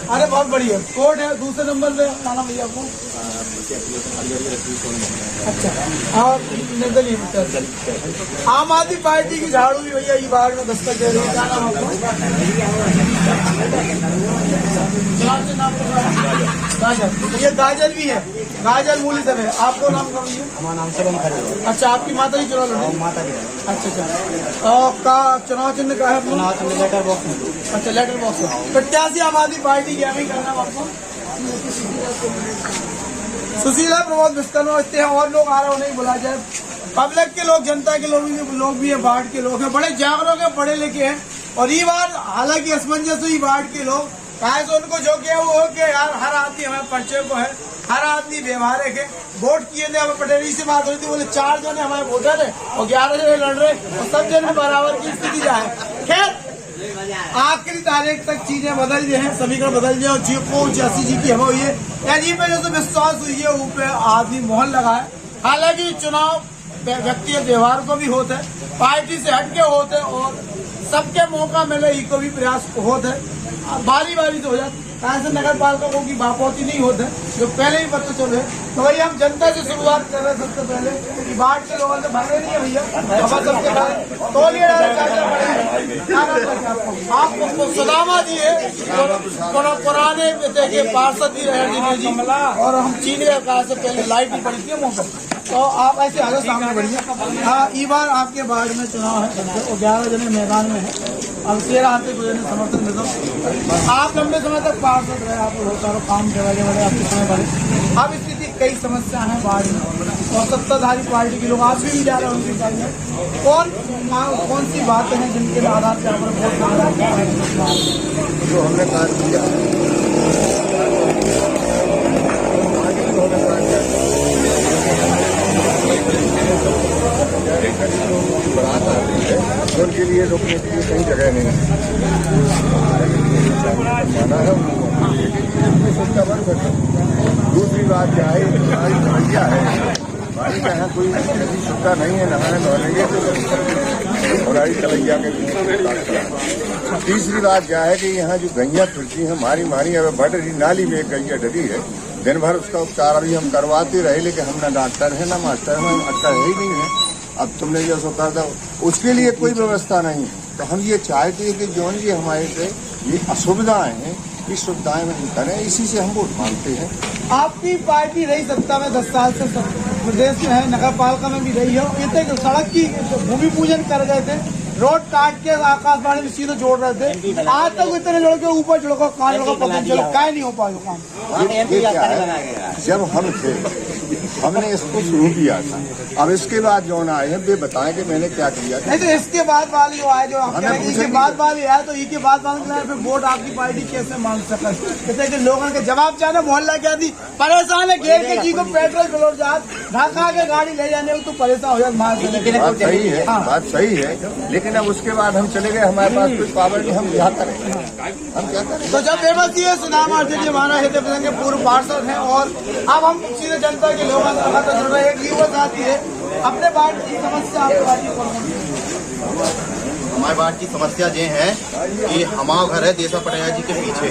अरे बहुत बढ़िया कोर्ट है। दूसरे नंबर पे माना भैया आपको। अच्छा और निर्दलीय आम आदमी पार्टी की झाड़ू भी भैया ये बाहर में दस्तक दे रही है। क्या नाम आपको? ये गाजर भी है, गाजर मूली सब है। आपको नाम कौन है? हमारा नाम सरम खरे। अच्छा आपकी माता जी चुनाव लड़ी? माता जी। अच्छा अच्छा का चुनाव चिन्ह का है अपना? चुनाव चिन्ह लेटर बॉक्स में। अच्छा लेटर बॉक्स है। प्रत्याशी आम आदमी पार्टी क्या नहीं करना आपको? सुशील है प्रमोद विश्वकर्मा इतने हैं और लोग आ रहे हो नहीं बुला जाए। पब्लिक के लोग, जनता के लोग भी है, वार्ड के लोग हैं, बड़े जागरूक है, पढ़े लिखे हैं। और ये बार हालांकि असमंजस हुई वार्ड के लोग कहे तो उनको जो किया वो हो कि यार हर आदमी हमारे परिचय को है, हर आदमी व्यवहारिक है। वोट किए थे, हमें पटेली से बात हुई थी, बोले 4 जने हमारे वोटर है और 11 जने लड़ रहे और सब जने बराबर की स्थिति जाए। खैर आखिरी तारीख तक चीजें बदल गए हैं, समीकरण बदल गए और जी को 80 जी की हवा हुई है। यानी पे जो विश्वास हुई है वो पे आदमी मोहर लगा है। हालांकि चुनाव व्यक्तिगत व्यवहार को भी होता है, पार्टी से हटके होते हैं और सबके मौका मिले ही को भी प्रयास होता है। बारी बारी से हो जाता है, नगर पालिका की बापौती नहीं होता है जो पहले ही पता चले। तो भाई हम जनता से शुरुआत कर रहे हैं सबसे पहले कि वार्ड के लोगों से भर रहे नहीं है भैया, हमारे सबके तौलिए आपको सुदामा जी है, पुराने देखिए पार्षद भी रहे जी और हम चीन कहा से पहले लाइट भी पड़ी थी मुँह पर। तो आप ऐसे आ जाओ सामने बढ़िए। हाँ इस बार आपके वार्ड में चुनाव है और 11 जने मैदान में है। अब 13 आते को समर्थन देता। आप लंबे समय तक पार्षद रहे, आपको बहुत सारा काम करवाने वाले आपके समय वाले। अब स्थिति कई समस्या है वार्ड में और सत्ताधारी पार्टी के लोग आज भी जा रहे हैं उनकी पार्टी में। कौन सी बातें हैं जिनके आधार पर वोट जो हमने कार्य किया बारात आती है उनके लिए रुकने के लिए कहीं जगह नहीं है। माना है दूसरी बात क्या है, हमारी समस्या है हमारी यहाँ कोई ऐसी सुविधा नहीं है नहाने धोने की और आई कलैया के। तीसरी बात क्या है कि यहाँ जो गैया फिरती हैं मारी अब बढ़ रही, नाली में एक गैया डरी है, दिन भर उसका उपचार अभी हम करवाते रहे लेकिन हम ना डॉक्टर है ना मास्टर है, अच्छा है ही नहीं है। अब तुमने जो सोचा था उसके लिए कोई व्यवस्था नहीं है। तो हम ये चाहते हैं कि जौन जी हमारे से ये असुविधाएं हैं इस सुविधाएं में करें, इसी से हम वोट मांगते हैं। आपकी पार्टी रही सत्ता में 10 साल से प्रदेश में है, नगर पालिका में भी रही है। ये तक सड़क की भूमि पूजन कर गए थे, रोड काट के आकाशवाणी में सीधे जोड़ रहे थे। आज तक इतने लड़के ऊपर चढ़ो कान लगा पता चलो क्या नहीं हो पाया काम। ये क्या है, जब हम थे हमने इसको शुरू किया था, अब इसके बाद जो आए हैं वे बताएं कि मैंने क्या किया। नहीं तो इसके बाद वाली जो आए जो इसके बाद वाली आए तो इसके बाद वाले फिर वोट आपकी पार्टी कैसे मांग सके? जैसे कि लोगों के जवाब चाहे मोहल्ला क्या दी परेशान है, घेर के जी को पेट्रोल कलोर जात ढाका के गाड़ी ले जाने तो परेशान हो जाए। बात सही है, बात सही है, लेकिन अब उसके बाद हम चले गए, हमारे पास कुछ पावर नहीं, हम क्या करें, हम क्या करें। तो जब बेबसी है सुदामा जी हमारा हृदय के पूर्व पार्षद हैं और अब हम सीधे जनता के लोगों का एक युवा साथी है, अपने वार्ड की समस्या हमारे वार्ड की समस्या ये है कि हमारा घर है देसा पटेल जी के पीछे,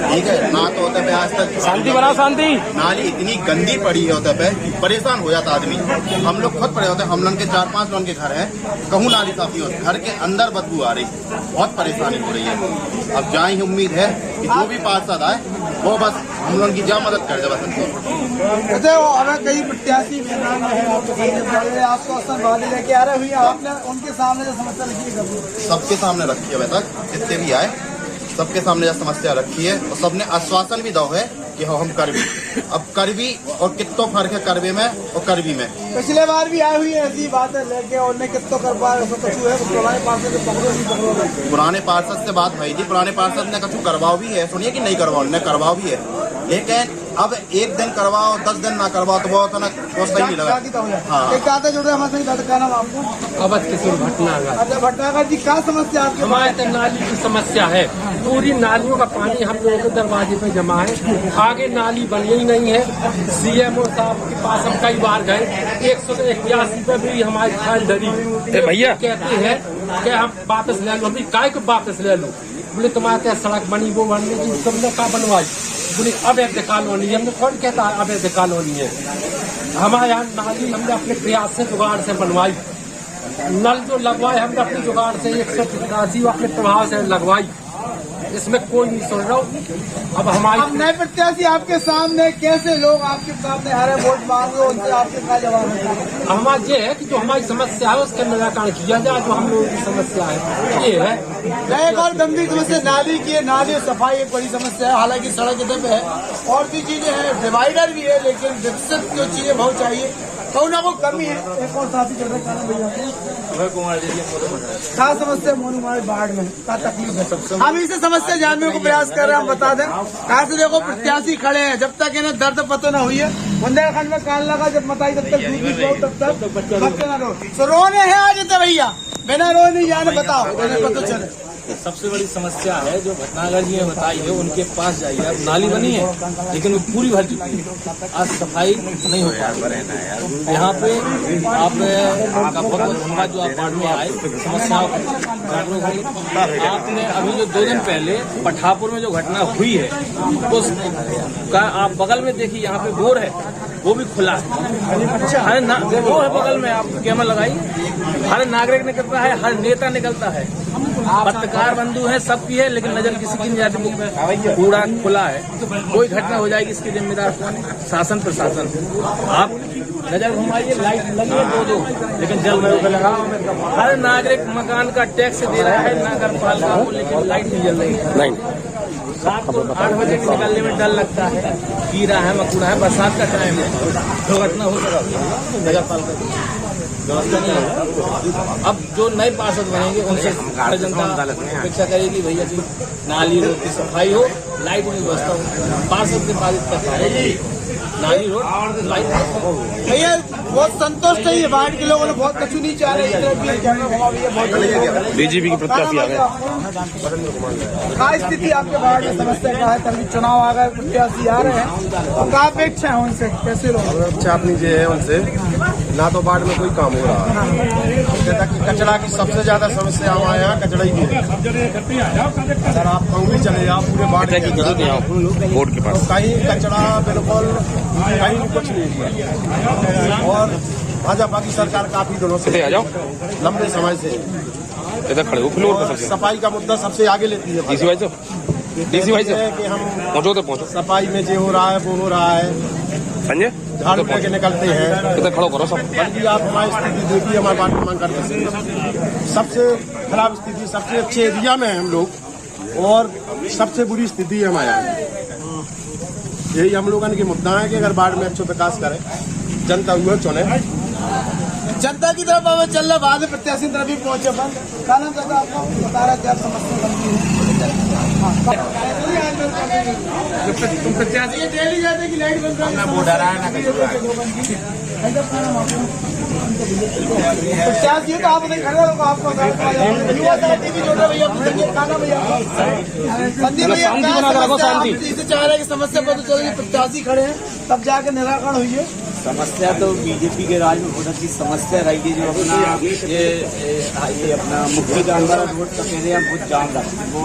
ठीक है ना, तो होता है आज तक शांति बनाओ शांति। नाली इतनी गंदी पड़ी है होता है परेशान हो जाता आदमी। हम लोग खुद पड़े होते हैं, हम लोग के 4-5 लोगों के घर हैं, कहूँ नाली साफ नहीं होती, घर के अंदर बदबू आ रही, बहुत परेशानी हो रही है। अब जहाँ ही उम्मीद है कि जो भी पार्षद आए वो बस हम लोगों की जा मदद कर दे बस हमको। हमें कई प्रत्याशी मैदान में है, आपको अवसर वाले लेके आ रहे हुई, आपने उनके सामने जो समस्या रखी है सबके सामने रखी है, अभी तक जितने भी आए सबके सामने जो समस्या रखी है और सबने आश्वासन भी दो है कि हम कर भी, अब कर भी और कितो फर्क है करवे में और करवी में। पिछले बार भी आई हुई है ऐसी बात है लेके और कितो कर पाए पुराने पार्षद से पकड़ो नहीं पकड़ो। पुराने पार्षद से बात हुई थी, पुराने पार्षद ने कछु करवाओ भी है, सुनिए कि नहीं करवाओ, उन्हें करवाओ भी है, लेकिन अब एक दिन करवाओ 10 दिन ना करवाओ तो वो तो ना वो सही नहीं लगा। हाँ एक कहते जुड़े हमारे साथ क्या नाम आपको? अवध किशोर भटनागर। अच्छा भटनागर जी क्या समस्या आपकी? हमारे तक नाली की समस्या है, पूरी नालियों का पानी हम लोगों के दरवाजे पे जमा है, आगे नाली बनी ही नहीं है। CMO साहब के पास हम कई बार गए, 181 पे भी हमारी फाइल डरी भैया, कहते हैं कि हम वापस ले लो, अभी काय को वापस ले लो, बोले तुम्हारे यहाँ सड़क बनी वो बनने की, तुमने कहा बनवाई? बोले अवैध कॉलोनी। हमने कौन कहता है अवैध कॉलोनी है? हमारे यहाँ नाली हमने अपने प्रयास से जुगाड़ से बनवाई, नल जो लगवाए हमने अपने जुगाड़ से 185 अपने प्रभाव से लगवाई, इसमें कोई नहीं सुन रहा हूँ। अब हमारी अब नए प्रत्याशी आपके सामने, कैसे लोग आपके सामने आ रहे वोट मांग रहे, उनसे आपके क्या जवाब है? हमारा ये है कि जो हमारी समस्या है उसका निराकरण किया जाए, जो हम लोगों की समस्या है ये है। एक और गंभीर समस्या नाली की है। नाली साफाई एक बड़ी समस्या है, हालांकि सड़क इधर पे है और भी चीजें हैं, डिवाइडर भी है, लेकिन विकसित जो चीजें बहुत चाहिए तो ना को कमी है। एक और साथी चल रहे क्या समस्या मोनू कुमार बाढ़ में क्या तकलीफ है, हम इसे समस्या जानने को प्रयास कर रहे हैं। हम बता दें कहा से देखो प्रत्याशी खड़े हैं, जब तक इन्हें दर्द पता न हुई है बुंदेलखंड में कान लगा जब बताई तब तक दूध नहीं पाओ तब तक बच्चे ना रो। तो रोने हैं आज तो भैया, बिना रोए नहीं जाने, बताओ पता चले। सबसे बड़ी समस्या है जो भटनागर जी ने बताई है, उनके पास जाइए। अब नाली बनी है लेकिन वो पूरी भर चुकी है, आज सफाई नहीं हो पा रही। यहाँ पे आप धन्यवाद जो आप बाढ़ में आए समस्याओं जागरूक हुई। आपने अभी जो 2 दिन पहले पठापुर में जो घटना हुई है उसका आप बगल में देखिए, यहाँ पे बोर है वो भी खुला है। हर वो है बगल में, आप कैमरा लगाइए, हर नागरिक निकलता है, हर नेता निकलता है, पत्रकार बंधु है, सबकी है, लेकिन नजर किसी की नहीं जाती। कूड़ा खुला है, कोई घटना हो जाएगी इसके जिम्मेदार कौन? शासन प्रशासन। आप नजर घुमाइए, लाइट लगी है 2-2 लेकिन जल लगा। हर नागरिक मकान का टैक्स दे रहा है नगर पालिका को, लेकिन लाइट नहीं जल रही है। रात को 8 बजे निकलने में डर लगता है, कीड़ा है मकोड़ा है, बरसात का टाइम है, दुर्घटना हो सकती है। नगर पालिका व्यवस्था नहीं है। अब जो नए पार्षद बनेंगे उनसे जनता अपेक्षा करेगी भैया जी नाली रोड की सफाई हो, लाइट की व्यवस्था हो। पार्षद के पास तक नाली रोड लाइट भैया बहुत संतुष्ट है ये बाढ़ के लोगों ने, बहुत कछु नहीं चाह रहे। बीजेपी की प्रत्याशी आ गए। क्या स्थिति आपके बाढ़ में समस्या क्या है? तभी चुनाव आ गए, प्रत्याशी आ रहे हैं और क्या अपेक्षा है उनसे, कैसे लोग? अच्छा अपनी जो है उनसे ना तो बाढ़ में कोई काम हो रहा है, कचरा की सबसे ज्यादा समस्या हमारे यहाँ कचरा ही है। सर आप कहूँ भी चले जाओ पूरे बाढ़ के बोर्ड के पास तो कहीं कचरा बिल्कुल कहीं कुछ नहीं है। और भाजपा की सरकार काफी दिनों से आ जाओ, लंबे समय से इधर खड़े हो फ्लोर पर सबसे सफाई का मुद्दा सबसे आगे लेती है। डीसी भाई से कि हम पहुंचो तो पहुंचो। सफाई में जो हो रहा है वो हो रहा है, संजय झाड़ू लेके निकलते हैं। इधर खड़ो करो सब। बल्कि आप हमारी स्थिति देखिए, हमारे बात मांग करते सबसे खराब स्थिति सबसे अच्छे एरिया में है हम लोग, और सबसे बुरी स्थिति है हमारे यहाँ। यही हम लोगों के मुद्दा है कि अगर बाढ़ में अच्छा विकास करे, जनता हुए चुने। जनता की तरफ हमें चल रहा, बाद में प्रत्याशी तरफ भी पहुंचे। क्या नाम था आपका? बता रहे थे आप समस्या तुम प्रत्याशी डेली जाते कि लाइट बंद प्रत्याशी तो आप खड़े हो, आपको टीवी जोड़ रहे भैया, खाना भैया संदीप भैया इसे चाह रहे हैं कि समस्या पता चले प्रत्याशी खड़े हैं तब जाके निराकरण हुई है। समस्या तो बीजेपी के राज में बहुत अच्छी समस्या रही है। जो अपना ये अपना मुख्य जानवर रोड का कह रहे हैं बहुत जाम रखते हैं, वो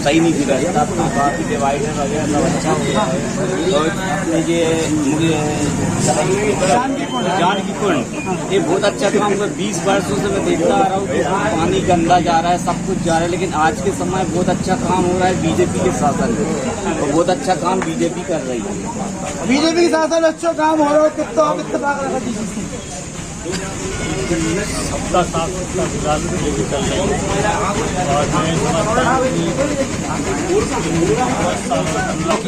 सही नहीं दिख रहा है। काफी डिवाइडर वगैरह सब अच्छा हो गया है। और अपने ये जानकी कुंड ये बहुत अच्छा काम है। 20 वर्षों से मैं देखता आ रहा हूँ कि पानी गंदा जा रहा है, सब कुछ जा रहा है, लेकिन आज के समय बहुत अच्छा काम हो रहा है बीजेपी के शासन में, और बहुत अच्छा काम बीजेपी कर रही है। बीजेपी के शासन अच्छा काम हो रहा है, कितना इत्तेफाक रखा डीसी सबका साथ सबका विकास लेके चल रहे हैं। और मैं समझता हूँ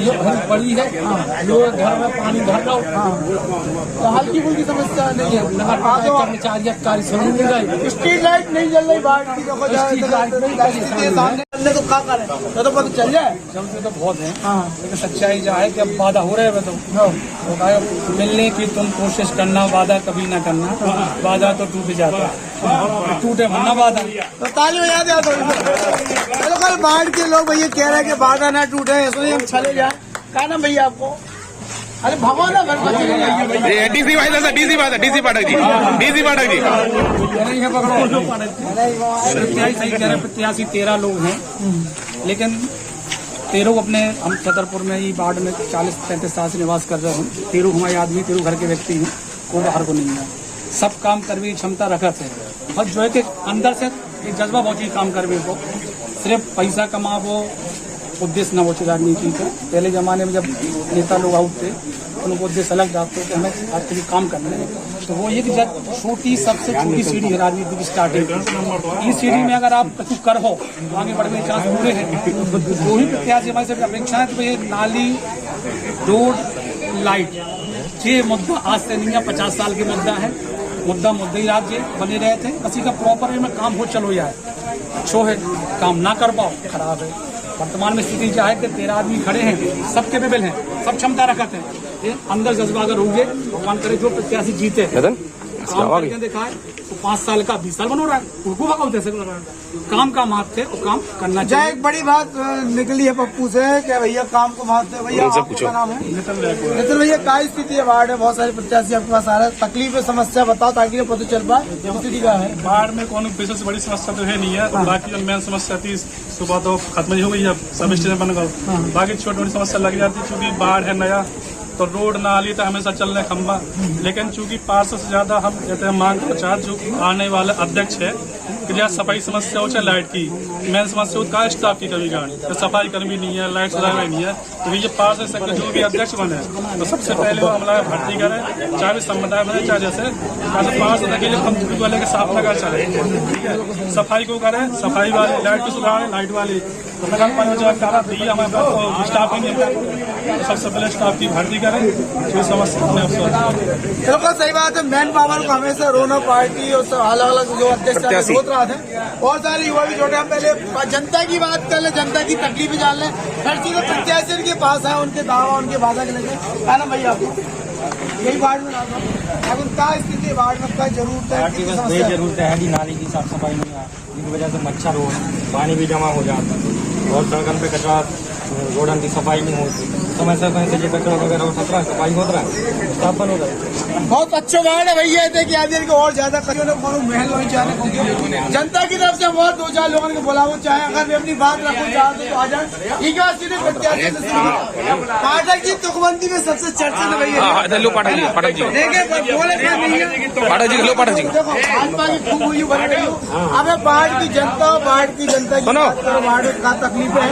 ये भरी पड़ी है, लोग घर में पानी भर रहा तो हल्की फुल्की समस्या नहीं है। नगर पालिका कर्मचारी अधिकारी सुन नहीं गए, स्ट्रीट लाइट नहीं जल रही, बाढ़ की देखो स्ट्रीट लाइट नहीं सामने करने तो क्या करें, तो पता चल जाए। चलते तो बहुत है, हाँ लेकिन सच्चाई जो है कि अब वादा हो रहे हैं तो मिलने की तुम कोशिश करना, वादा कभी ना करना, वादा तो टूट जाता है, टूटे मरना वादा। तो ताली बजा दिया तो कल बाढ़ के लोग भैया कह रहे हैं कि बाधा ना टूटे, इसलिए हम चले जाए। क्या नाम भैया आपको? अरे भगवान डीसी भाई था, डीसी पाठक जी, डीसी पाठक जी प्रत्याशी सही कह रहे, प्रत्याशी 13 लोग हैं। लेकिन 13 अपने हम छतरपुर में ही वार्ड में 40-35 साल से निवास कर रहे हैं। 13 हमारे आदमी 13 घर के व्यक्ति हैं, कोई बाहर को नहीं है। सब काम करने की क्षमता रखते हैं और जो है कि अंदर से एक जज्बा बहुत ही काम करने को, सिर्फ पैसा कमावो उद्देश्य न हो राजनीति का। पहले जमाने में जब नेता लोग आउट थे उनको उद्देश्य अलग जाते कि हमें आपके लिए काम करना है, तो वो ये कि जब छोटी सबसे छोटी सीढ़ी है राजनीति की स्टार्टिंग। इस सीढ़ी में अगर आप कुछ कर हो तो आगे बढ़ने के चांस पूरे हैं। जो ही प्रत्याशी हमारी सब अपेक्षा है तो ये नाली, रोड, लाइट, ये मुद्दा आज से नहीं है, 50 साल के मुद्दा है। मुद्दा ही राज्य बने रहे थे, किसी का प्रॉपर में काम हो चलो जाए अच्छो है, काम ना कर पाओ खराब है। वर्तमान में स्थिति क्या है कि 13 आदमी खड़े हैं, सब कैपेबल हैं, सब क्षमता रखते हैं। ये अंदर जज्बा अगर होंगे, भगवान करे जो प्रत्याशी जीते काम करके दिखाए तो 5 साल का 20 साल बनो रहा है, उनको भगाओ जैसे काम का महत्व है और काम करना चाहिए। एक बड़ी बात निकली है पप्पू से कि भैया काम को महत्व है। भैया आपका नाम है नितिन भैया, क्या स्थिति है वार्ड में? बहुत सारे प्रत्याशी आपके पास आ रहे हैं, तकलीफ समस्या बताओ ताकि पता चल पाए स्थिति क्या है। बाढ़ में कौन विशेष बड़ी समस्या तो है नहीं है, बाकी जो मेन समस्या थी सुबह तो खत्म ही हो गई, अब सब स्टेशन बन गए। बाकी छोटी मोटी समस्या लग जाती है, चूंकि बाढ़ है नया तो रोड नाली तो हमेशा चल रहे खंबा, लेकिन चूंकि 500 से ज्यादा हम कहते हैं मांग प्रचार जो आने वाले अध्यक्ष है कि जहाँ सफाई समस्या हो चाहे लाइट की मेन समस्या का स्टाफ की कभी गाड़ी तो सफाई कर्मी नहीं है, लाइट सुधार नहीं है, तो ये 5 से जो भी अध्यक्ष बने तो सबसे पहले वो हमला भर्ती करें, चाहे भी समुदाय बने चाहे जैसे 5 के लिए हम वाले के साफ लगा चले, ठीक है। सफाई को करें, सफाई वाले, लाइट को सुधारें, लाइट वाली नगर पालिका दी हमारे पास स्टाफ तो सबसे पहले स्टाफ की भर्ती करें, कोई समस्या बिल्कुल सही बात है। मैन पावर को हमेशा रोना पार्टी और अलग अलग जो अध्यक्ष सोच रहा था, बहुत सारे युवा भी जोड़े। हम पहले जनता की बात कर ले, जनता की तकलीफ जान लें, हर चीज प्रत्याशी उनके पास है, उनके दावा उनके वादा के लेके है ना भैया। आपको यही वार्ड में अब क्या स्थिति वार्ड में क्या जरूरत है? जरूरत है नाली की साफ सफाई नहीं है, जिसकी वजह से मच्छर हो, पानी भी जमा हो जाता है और सड़क पे कचरा, रोडन की सफाई नहीं होती, समय से जो कचरा वगैरह होता है सफाई होता है, साफ हो रहा है। बहुत अच्छा वार्ड है भैया, देखिए आगे को और ज्यादा महल होनी चाहिए। जनता की तरफ से हम और 2-4 लोगों को बुलाओ, चाहे अगर भी अपनी बात रखो चाहते तो आ जाए। ठीक है, सीधे प्रत्याशी पाठक जी तुकबंदी में सबसे चर्चा में भैया देखो भाजपा की खूब हुई बन रही हो। अब बाढ़ की जनता की बाढ़ का तकलीफ है,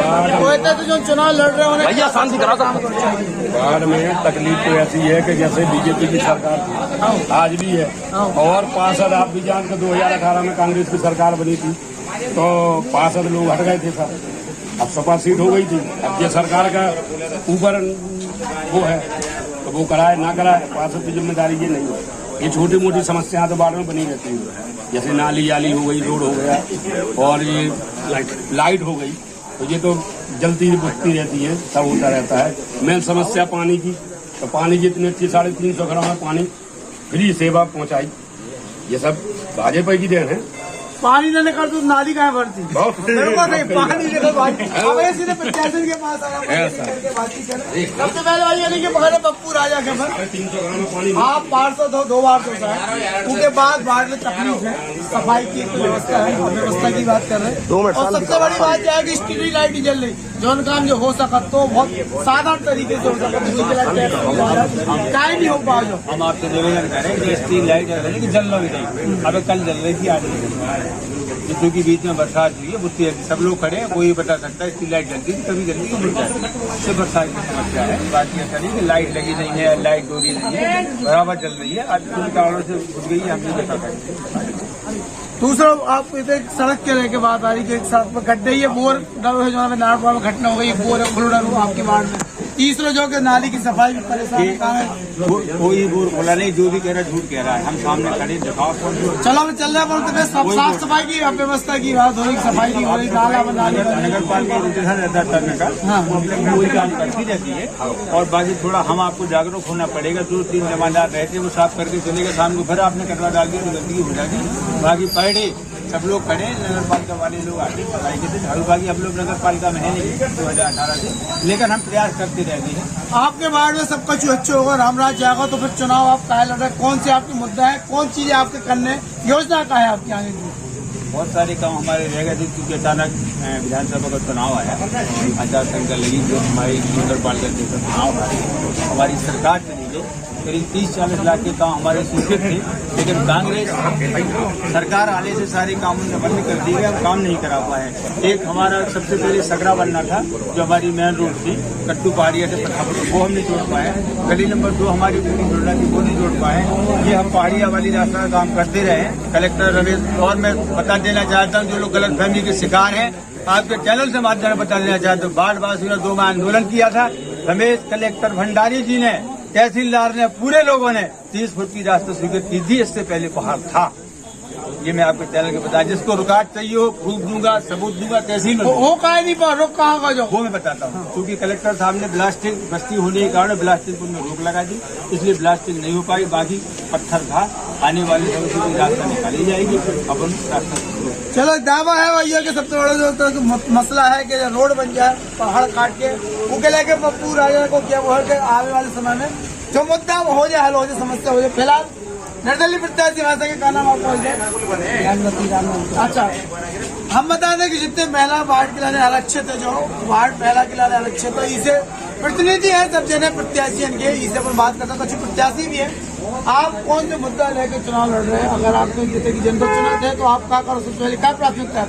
तो जो चुनाव लड़ रहे हैं भैया शांति करा। बाढ़ में तकलीफ तो ऐसी है कि जैसे बीजेपी की सरकार थी आज भी है, और 65 आप भी जानते 2018 में कांग्रेस की सरकार बनी थी तो 65 लोग हट गए थे सर, अब सपा सीट हो गई थी। अब ये सरकार का ऊपर वो है तो वो कराए ना कराए 65 की जिम्मेदारी ये नहीं है। ये छोटी मोटी समस्याएं तो बाढ़ में बनी रहती है, जैसे नाली याली हो गई, रोड हो गया और ये लाइट हो गई, तो ये तो जलती बुझती रहती है, सब होता रहता है। मेन समस्या पानी की, तो पानी जितनी अच्छी 350 घरों में पानी फ्री सेवा पहुंचाई, ये सब भाजपा की देन है। पानी लेने कर तो नाली कहाँ भरती पानी लेकर सीधे प्रत्याशी के पास आया। सबसे पहले भाई यानी कि पकड़े पप्पू राजा के पर आप 2 बार तो उसके बाद बाढ़ में तकलीफ है, सफाई की व्यवस्था है, व्यवस्था की बात कर रहे हैं। और सबसे बड़ी बात यह है कि स्ट्रीट लाइट नहीं जल रही, जो काम जो हो सका तो बहुत साधारण तरीके से हो सका, क्या नहीं हो पा। हम आपसे निवेदन करें स्ट्रीट लाइट जल रही नहीं, अब कल जल रही थी आज क्योंकि बीच में बरसात हुई है, बुत्ती सब लोग खड़े हैं, कोई बता सकता है स्ट्रीट लाइट जलती थी कभी जल्दी तो मिल जाती, इससे बरसात की समस्या है। बाकी ऐसा नहीं कि लाइट लगी नहीं है, लाइट डोरी नहीं है, बराबर चल रही है, आज पूरी कारणों से घुस गई है, हम नहीं बता सकते। दूसरा आप इधर सड़क के लेके बात आ रही है, सड़क पर गड्ढे ही बोर डरो है, जो नारपाल में घटना हो गई, बोर है खुल डरो आपके वार्ड में। तीसरा जो कि नाली की सफाई भी परेशान कोई बोर खोला नहीं, जो भी कह रहा है झूठ कह रहा है, हम सामने खड़े दिखाओ। चलो हम चल रहे हैं, साफ सफाई की व्यवस्था की बात हो रही, सफाई की हो रही, नगर पालिका रहता का वही काम करती रहती है। और बाकी थोड़ा हम आपको जागरूक होना पड़ेगा, 2-3 जमादार रहते वो साफ करके चलेगा, शाम को फिर आपने कटवा डाल दिया तो गंदगी हो जाएगी। बाकी पर डे सब लोग खड़े, नगर पालिका वाले लोग आते सफाई के दिन, झाड़ू बाकी अब लोग नगर पालिका में है नहीं 2018 से, लेकिन हम प्रयास करते रहते हैं। आपके वार्ड में सब कुछ अच्छे होगा, रामराज जाएगा तो फिर चुनाव आप कहा लड़ रहे, कौन से आपके मुद्दा है, कौन चीजें आपके करने योजना का है आपकी आगे की? बहुत सारे काम हमारे रह गए थे क्योंकि अचानक विधानसभा का चुनाव आया, आचार संहिता लगी, जो हमारी नगर पालिका के चुनाव आया, हमारी सरकार चली गई, करीब 30-40 लाख के काम हमारे स्वीकृत थे, लेकिन कांग्रेस सरकार आने से सारे काम उन्होंने बंद कर दिए, हम काम नहीं करा पाए। एक हमारा सबसे पहले सगरा बनना था, जो हमारी मेन रोड थी कट्टू पहाड़िया से पठापुर, वो हम नहीं जोड़ पाए। गली नंबर 2 हमारी पूरी जोड़ना थी, वो नहीं जोड़ पाए। ये हम पहाड़िया वाली रास्ता का काम करते रहे। कलेक्टर रमेश, और मैं बता देना चाहता हूँ जो लोग गलत फहमी के शिकार हैं, आपके चैनल से माध्यम से बता देना चाहता हूँ, बाढ़ वासियों ने 2 माह आंदोलन किया था। रमेश कलेक्टर भंडारी जी ने, तहसीलदार ने, पूरे लोगों ने 30 फुट की रास्ता स्वीकृत की थी, इससे पहले पहाड़ था। ये मैं आपके चैनल के बताया, जिसको रुकावट चाहिए हो प्रूफ दूंगा, सबूत दूंगा, तहसील में वो कहा नहीं पा रोक कहाँ का जो वो मैं बताता हूँ। क्योंकि कलेक्टर साहब ने ब्लास्टिंग बस्ती होने के कारण ब्लास्टिंग में रोक लगा दी, इसलिए ब्लास्टिंग नहीं हो पाई। बाकी पत्थर था, आने वाले समय से रास्ता निकाली जाएगी, अपन रास्ता। चलो दावा है भैया कि सबसे बड़ा जो तो मसला है कि रोड बन जाए पहाड़ काट के, वो के लेके पप्पू राजा को क्या वो है कि आने वाले समय में जो मुद्दा हो जाए, हल हो जाए, समस्या हो जाए। फिलहाल निर्दलीय प्रत्याशी भाषा के का नाम आपको अच्छा, हम बता दें कि जितने महिला वार्ड के लाने आरक्षित है, जो वार्ड महिला के लाने आरक्षित है, इसे प्रतिनिधि है सब जने प्रत्याशी इनके, इसे पर बात करता कुछ प्रत्याशी भी है। आप कौन से मुद्दा लेकर चुनाव लड़ रहे हैं? अगर आपको जैसे कि जनता चुनाव है तो आप क्या करो? सबसे पहले क्या प्राथमिकता है?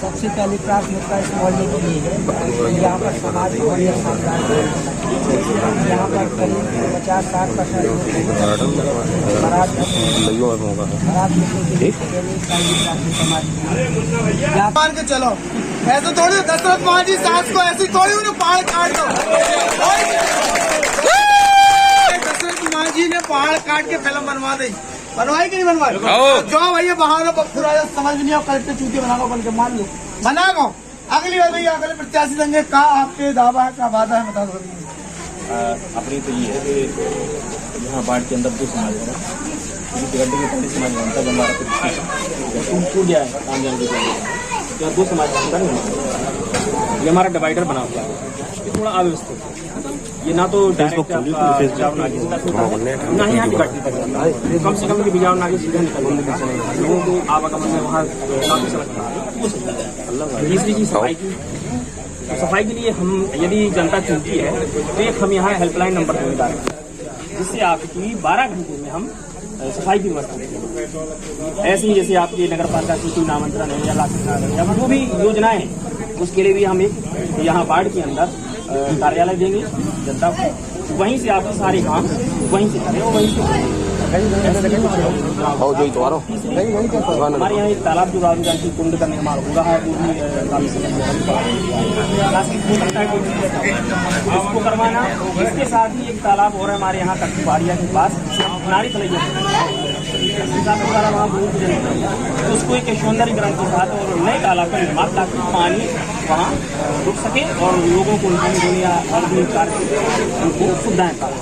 सबसे पहली प्राथमिकता इस मोहल्ले के लिए है। यहाँ पर समाज और यहाँ पर करीब 50-60% मान के चलो, ऐसे थोड़ी दशरथ मांझी सास को ऐसी थोड़ी उन्हें पहाड़ काट दो। दशरथ मांझी ने पहाड़ काट के फिल्म बनवा दी, बनवाई कि नहीं बनवाई? जो भैया बहाना पूरा समझ नहीं आओ, कलेक्टर चूती बनाओ बन के, मान लो बना दो। अगली बार भैया अगले प्रत्याशी देंगे, का आपके दावा है, का वादा है, बता दो। अपनी तो ये है कि यहाँ बाढ़ के अंदर 2 समाज है, पहले समाज बनता है हमारा टूट गया है, काम जाने के यहाँ 2 समाज के अंदर ये हमारा डिवाइडर बना हुआ है, ये थोड़ा अव्यवस्थित है। ये ना तो डायरेक्ट बिजाव नागी से ना ही यहाँ डिवाइड तक जाता है, कम से कम कि बिजाव नागी सीधे निकल लोगों को आवागमन में वहाँ काफी समस्या हो सकता है। तीसरी चीज सफाई की, सफाई के लिए हम यदि जनता चुनती है तो एक हम यहाँ हेल्पलाइन नंबर देने जा रहे हैं, जिससे आपकी 12 घंटे में हम सफाई की व्यवस्था करेंगे। ऐसे ही जैसे आपकी नगर पालिका की कोई नामांतरण है या लाख या जो भी योजनाएं हैं, उसके लिए भी हम एक यहाँ वार्ड के अंदर कार्यालय देंगे जनता को, वहीं से आपके सारे काम वहीं से करें और वहीं से हमारे यहाँ एक तालाब जो राहुल गांधी कुंड का निर्माण हो रहा है, वो भी इसको करवाना। इसके साथ ही एक तालाब और हमारे यहाँ कट्टू पहाड़िया के पास नारी तलैया, तो उसको एक सौंदर्यीकरण के साथ और नए तालाब का निर्माण, ताकि पानी वहाँ रुक सके और लोगों को उनको सुविधाएं प्राप्त।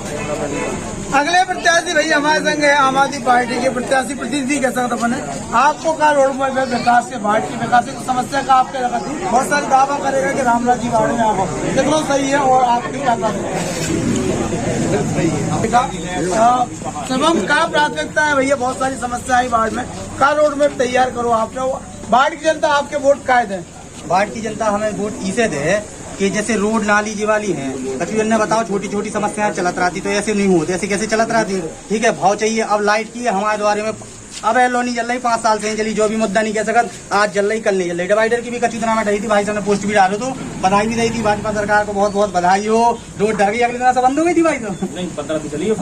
अगले प्रत्याशी भैया हमारे संग है आम आदमी पार्टी के प्रत्याशी प्रतिनिधि के साथ अपन है। आपको क्या रोड में विकास के वार्ड की विकास की समस्या का आपके लगा थी, बहुत सारी दावा करेगा कि रामराज जी वार्ड में आप कितना सही है और आपकी क्या तमाम क्या प्राथमिकता है भैया? बहुत सारी समस्या है वार्ड में, क्या रोड में तैयार करो आपने? वार्ड की जनता आपके वोट काय दें? वार्ड की जनता हमें वोट इसे दे कि जैसे रोड नाली जी वाली है, तकरीबन ने बताओ छोटी छोटी समस्याएं चलत रहती, तो ऐसे नहीं होती, ऐसे कैसे चलत रहती? ठीक है, भाव चाहिए। अब लाइट की है हमारे द्वारे में, अब एलो नहीं जल रही, 5 साल से जली, जो भी मुद्दा नहीं कह सकत, आज जल रही, कल नहीं जल रही। डिवाइडर की भी कच्ची तरह में ढही थी, भाई साहब ने पोस्ट भी डालो, तो बधाई भी दी थी भाजपा सरकार को, बहुत बहुत बधाई हो। रोड ढह गई, अगली तरह से बंद हो गई थी भाई साहब, नहीं 15 तो चलिए,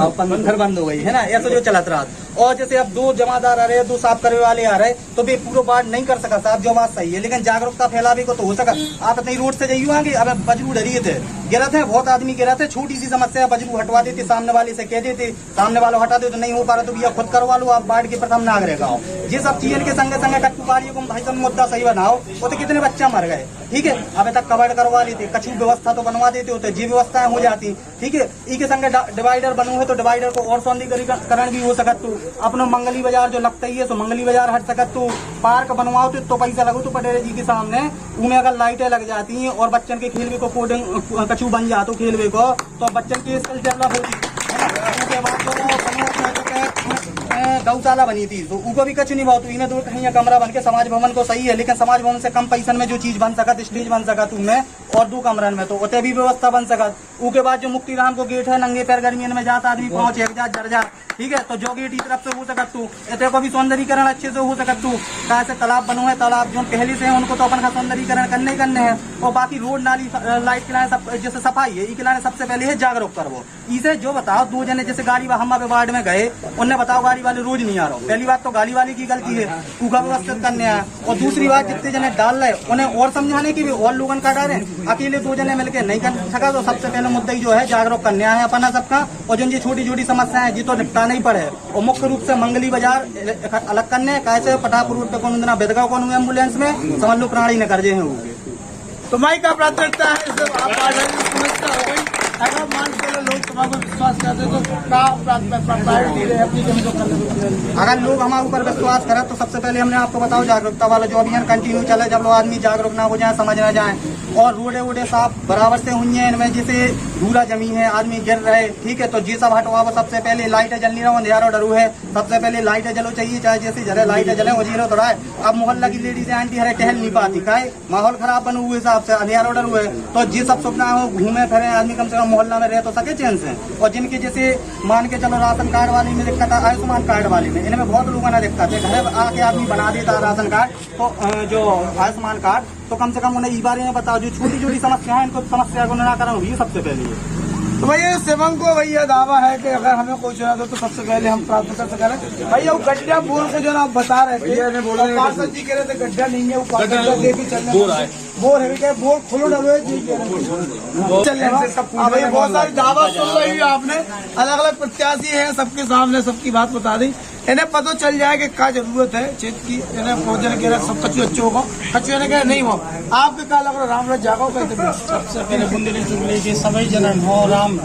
फिर बंद हो गई है ना, ऐसा जो चलत रहा। और जैसे अब 2 जमादार आ रहे, 2 साफ करने वाले आ रहे, तो भी पूरा बात नहीं कर सका साहब, जो बात सही है, लेकिन जागरूकता फैलावे को तो हो सका। आप अपनी रोड से जाइए आगे, अब बजरू डरिए थे, गिरा थे, बहुत आदमी गिरा थे, छोटी सी समस्या बजरू हटवा देते, सामने वाले से कह देते, सामने वाले हटा दे, तो नहीं हो पा रहा तो भैया खुद करवा लो, आप वार्ड के प्रथम नागरिक आओ। ये सब चीजों के संगे संगे कट्टुकारियों को भाई साहब मुद्दा सही बनाओ, वो तो कितने बच्चा मर गए, ठीक है, अब तक कवर करवा लेते, कछु व्यवस्था तो बनवा देते होते, जी व्यवस्थाएं हो जाती, ठीक है। इसके संगे डिवाइडर बनू है तो डिवाइडर को और सौंदर्यीकरण भी हो सकत, तो अपना मंगली बाजार जो लगता ही है, तो मंगली बाजार हट सकत, तो पार्क बनवाओ तो पैसा लगो, तो पटेल जी के सामने उनमें अगर लाइटें लग जाती हैं और बच्चन के खेलवे को कोडिंग कछु बन जातो खेलवे को, तो बच्चन की स्किल डेवलप होती है। गौशाला बनी थी तो उनको भी कच नहीं बहुत इन्हें दो कहीं कमरा बन के समाज भवन को सही है, लेकिन समाज भवन से कम पैसा में जो चीज बन सकत, स्टेज बन सकत उनमें और 2 कमरन में तो उतने भी व्यवस्था बन सकत। उसके बाद जो मुक्तिराम को गेट है, नंगे पैर गर्मियों में जाता आदमी पहुंच एक जा जर जा, ठीक है, तो जो गेट इस तरफ से हो सकत तू इतने को भी सौंदर्यीकरण अच्छे से हो सकत तू। कहा से तालाब बनो है, तालाब जो पहले से है उनको तो अपन का सौंदर्यीकरण करने हैं। और बाकी रोड नाली लाइट के सब जैसे सफाई है, ई के लाने सबसे पहले है जागरूक करवो। इसे जो बताओ 2 जने जैसे गाड़ी हम वार्ड में गए, उन्हें बताओ गाड़ी वाले रोज नहीं आ रहा। पहली बात तो गाड़ी वाले की गलती है, उगा व्यवस्थित करने है। और दूसरी बात जितने जने डाल रहे उन्हें और समझाने की भी और लोगों का डर है। अकेले 2 जने मिलकर नहीं कर सका तो सबसे पहले मुद्दा जो है जागरूक करने है अपना सबका। और जो ये छोटी छोटी समस्याएं जी तो निपटा नहीं पड़े और मुख्य रूप से मंगली बाजार अलग करने कैसे पटापुर रोड पे कौन दिना बेदगांव कौन एम्बुलेंस में समझ लो प्राणी न कर जे हैं। तो माई का प्राथमिकता है इसे आप समस्या हो गई। अगर मान के लोग तुम्हारे विश्वास करते तो प्रायोरिटी रहे अपनी जमीनों करने। अगर लोग हमारे ऊपर विश्वास करें तो सबसे पहले हमने आपको बताओ जागरूकता वाला जो अभियान कंटिन्यू चले, जब लोग आदमी जागरूक ना हो जाए, समझ ना जाए। और रोडे वोडे साफ बराबर से हुई है, इनमें जैसे धूला जमी है, आदमी गिर रहे, ठीक है, तो जी सब हटवा। सबसे पहले लाइटें जल नहीं रहा, अंधेरा डरू है, सबसे पहले लाइटें जलो चाहिए, चाहे जैसे जले लाइटें जले वो जीरो थोड़ा है। अब मोहल्ला की लेडीज आंटी हरे टहल नहीं पाती, का माहौल खराब बने हुए हिसाब से अंधेरा डरू है, तो जी सब सुविधा हो, घूमे फिरे आदमी कम से कम मोहल्ला में रह तो सके चैन से। और जिनके जैसे मान के चलो राशन कार्ड वाले में दिक्कत है, आयुष्मान कार्ड वाले में, इनमें बहुत लोगों ने दिक्कत है। घर आके आदमी बना देता राशन कार्ड तो जो आयुष्मान कार्ड, तो कम से कम उन्हें इस बारे में बताओ जो छोटी छोटी समस्या है, इनको समस्या को निराकरण हुई सबसे पहले है। तो भैया सेवक को भैया दावा है कि अगर हमें कोई चुना दो तो सबसे पहले हम प्राथमिकता से करें। भैया वो गड्ढा बोल के जो आप बता रहे थे, पार्षद जी कह रहे थे गड्ढा नहीं है, वो बोर है क्या, बोर खोलो डलो चल भैया। बहुत सारी दावा सुन रही है आपने, अलग अलग प्रत्याशी है, सबके सामने सबकी बात बता दी। इन्हें पता चल जाए कि क्या जरूरत है क्षेत्र की, इन्हें पहुंचने के सब कचू अच्छे होगा, कचू ने कहा नहीं हो। आपके क्या लग रहा रामराज जागो कहते सबसे पहले बुंदेली चुगली के सभी जनन हो राम।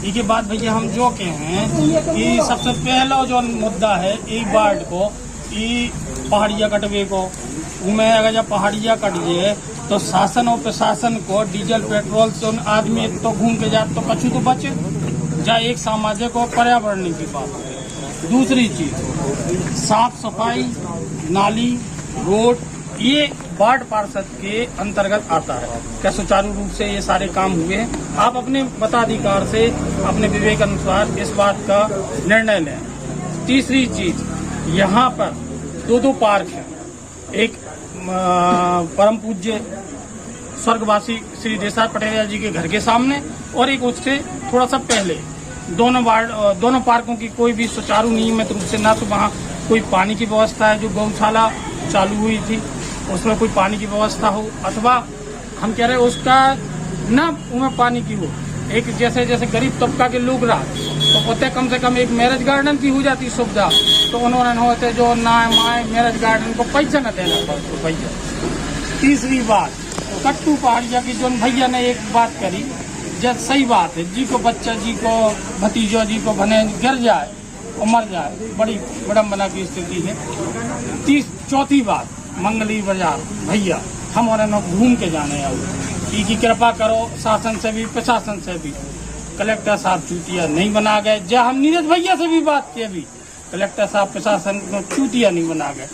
इसके बाद भैया हम जो के हैं कि सबसे पहला जो मुद्दा है ई वार्ड को, ई पहाड़िया कटवे को, उमें अगर जब पहाड़िया कटिए तो शासन और प्रशासन को डीजल पेट्रोल से उन आदमी तो घूम के जाते तो कछु तो बचे जा। एक सामाजिक और पर्यावरण की बात। दूसरी चीज साफ सफाई, नाली, रोड, ये वार्ड पार्षद के अंतर्गत आता है। क्या सुचारू रूप से ये सारे काम हुए हैं? आप अपने मताधिकार से अपने विवेक अनुसार इस बात का निर्णय लें। तीसरी चीज, यहाँ पर 2 पार्क हैं, एक परम पूज्य स्वर्गवासी श्री देसाई पटेल जी के घर के सामने और एक उससे थोड़ा सा पहले। दोनों पार्कों की कोई भी सुचारू नियमित रूप से, ना तो वहाँ कोई पानी की व्यवस्था है, जो गौशाला चालू हुई थी उसमें कोई पानी की व्यवस्था हो, अथवा हम कह रहे हैं उसका न उनमें पानी की हो। एक जैसे जैसे गरीब तबका के लोग रहा तो होते कम से कम एक मैरिज गार्डन की हो जाती सुविधा, तो उन्होंने होते जो ना माए मैरिज गार्डन को पैसा न देना पड़ता भैया। तीसरी बात, कट्टू पहाड़िया की जो भैया ने एक बात करी, जब सही बात है, जी को बच्चा जी को भतीजो जी को बने गिर जाए और मर जाए, बड़ी विडम्बना की स्थिति है। चौथी बात, मंगली बाजार भैया हम और घूम के जाने आओ, की कृपा करो शासन से भी प्रशासन से भी। कलेक्टर साहब चूतिया नहीं बना गए, जब हम नीरज भैया से भी बात की, अभी कलेक्टर साहब प्रशासन को चूतिया नहीं बना गए।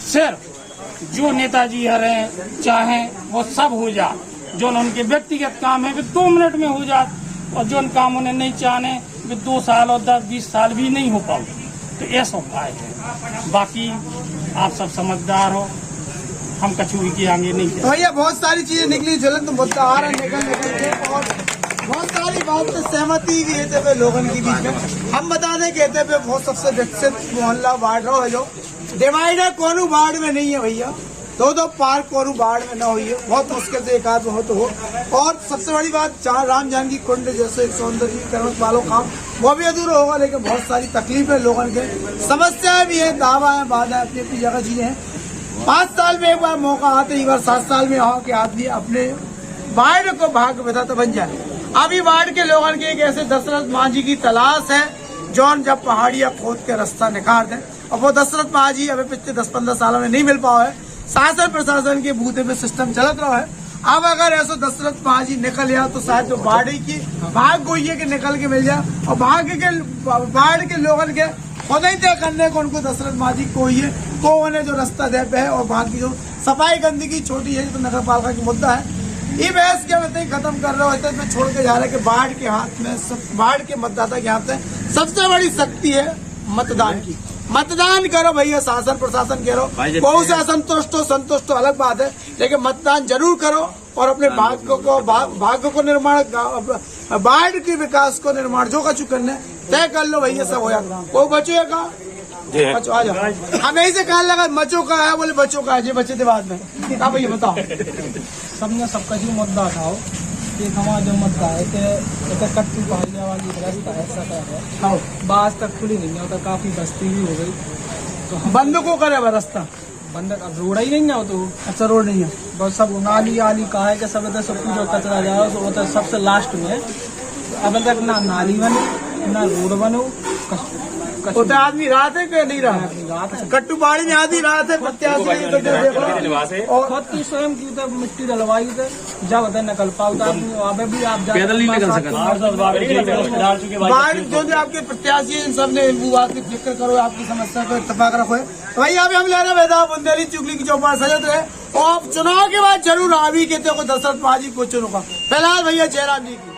सिर्फ जो नेताजी हरे चाहें वो सब हो जा, जो उनके व्यक्तिगत काम है वे 2 मिनट में हो जाए, और जो काम उन्हें नहीं चाहने वे 2 साल और 10-20 साल भी नहीं हो पाओ। तो ऐसा उपाय है। बाकी आप सब समझदार हो, हम कछुई की आगे नहीं। तो भैया बहुत सारी चीजें निकली, ज्वलंत मुद्दा आ रहा निकल के, और बहुत सारी बात से सहमति भी रहते हुए लोगों के बीच में। हम बता दें कहते हुए बहुत सबसे विकसित मोहल्ला वार्ड रहो है, जो डिवाइडर कोनू वार्ड में नहीं है भैया, 2 पार्क कोनू वार्ड में न हुई है, बहुत मुश्किल से एक आध हो तो हो। और सबसे बड़ी बात, जहाँ राम जानकी कुंड जैसे सौंदर्यीकरण वालों काम वो भी अधूरा होगा, लेकिन बहुत सारी तकलीफें लोगों के, समस्याएं भी है, दावा है, बाधा अपनी अपनी जगह चीजें हैं। 5 साल में एक बार मौका आते, एक बार 7 साल में आओ कि आदमी अपने वार्ड को भाग्य विधाता बन जाए। अभी वार्ड के लोगों के एक ऐसे दशरथ मांझी की तलाश है, जौन जब पहाड़ियां खोद के रास्ता निकाल दें, और वो दशरथ मांझी अभी पिछले 10-15 सालों में नहीं मिल पाओ है। शासन प्रशासन के बूथे पे सिस्टम चलत रहा है। अब अगर ऐसा दशरथ मांझी निकल गया तो शायद जो बाड़ी की भाग गोइए के निकल के मिल जाए, और भाग्य के वार्ड के लोगों के खुद ही तय करने को उनको दशरथ माझी को ही है को उन्हें जो रास्ता दे पे है और बाकी जो सफाई गंदगी छोटी है तो नगर पालिका की मुद्दा है। ये बहस के मतलब खत्म कर रहे होते में छोड़ के जा रहे हैं कि बाढ़ के हाथ में बाढ़ के मतदाता के हाथ में सबसे बड़ी शक्ति है मतदान की। मतदान करो भैया, शासन प्रशासन करो, बहुत से असंतुष्ट हो संतुष्ट हो अलग बात है, लेकिन मतदान जरूर करो और अपने भाग्य को निर्माण बाढ़ के विकास को निर्माण जो कछु करने तय कर लो भैया, सब हो जाएगा। वो बचो या का बचो आ जाओ, हम यही से कहने लगा बच्चों का है, बोले बच्चों का है जी, बच्चे थे बाद में क्या भैया बताओ। सबने सबका जो मुद्दा उठाओ कि हमारा जो मुद्दा है कि कट्टू पहाड़िया वाली रास्ता ऐसा है बाज तक खुली नहीं है, तो काफी बस्ती भी हो गई, तो बंद को करे रास्ता बंद अब रोड ही नहीं है, तो अच्छा रोड नहीं है, बस सब नाली आली कहा है कि सब इधर सब जो कचरा जाओ तो वो तो सबसे लास्ट में। अब तक ना नाली बने ना रोड बनो, तो आदमी रात है कि नहीं रहा, कट्टू पहाड़ी में आधी रात है प्रत्याशी और खुद की स्वयं की तो मिट्टी डलवाई थे जब होता निकल पाओ तो आप भी आप पैदल नहीं निकल सकते। बाढ़ जो भी आपके प्रत्याशी हैं सब ने बात की जिक्र करो, आपकी समस्या को इत्तेफाक रखो है तो भाई अभी हम ले रहे हैं बुंदेली चुगली की चौपाल सजत रहे और चुनाव के बाद जरूर आवी कहते को दशरथ माझी को चुनूंगा। फिलहाल भैया जयराम जी की